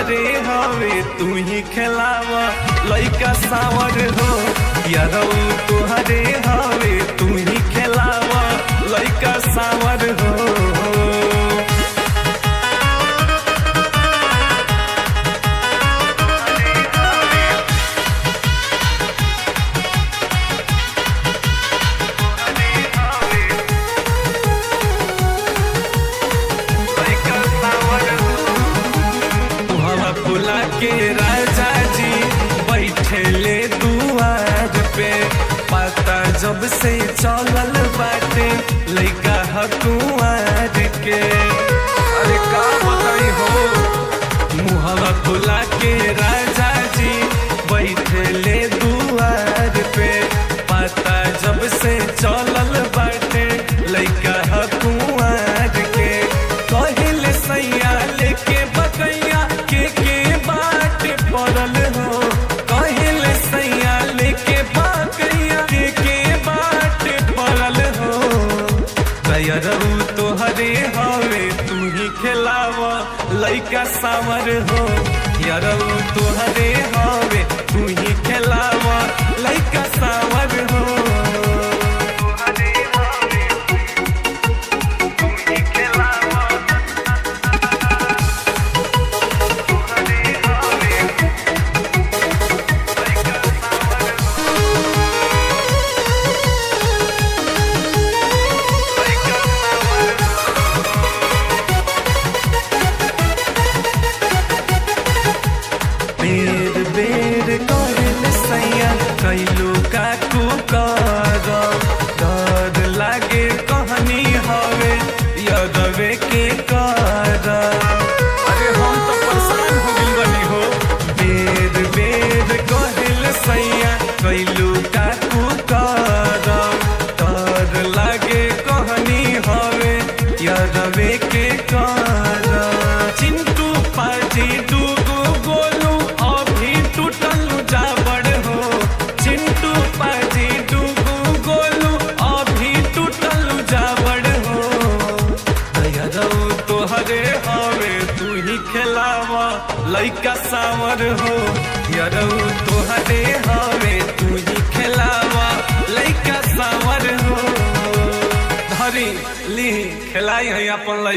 तोहरे हवे तू ही खेलावा लइका सावर हो यारो तोहरे हवे तू ही खेलावा लइका सावर हो के राजा जी बैठेले दुआर पे पता जब से चलल बाटे लइका हकुआर के अरे का बताई हो मुहवा खुला के राजा जी बैठेले दुआर पे पता जब से चलल बाटे लइका हकुआर के कहले सैया लेके बकैया के पड़ल हो कहले सैया लेके बाकैया के बाट पड़ल हो तैयारू तोहरे हवे तू ही खेलावा लइका सावर हो यारू तोहरे हवे तू ही खेलावा लइका सावर हो बेर बेर कहल सैया कैलू काकू कर डर लागे कहनी हवे यदवे के कर अरे हम तो परेशान हो गइल बानी हो बेर बेर कहल सैया कैलू काकू कर डर लागे कहनी हवे यदवे के कर चिंटू पाजी डूगो गोलू टूटल जाबड़ हो चिंटू पाजी डूगू गोलू अभी टूटल जाबड़ हो यारो तोहरे हवे तू ही खेलावा लइका सावर हो यारो तोहरे हवे तू ही खेलावा लइका सावर हो धरी ली खेलाई है अपन लइका।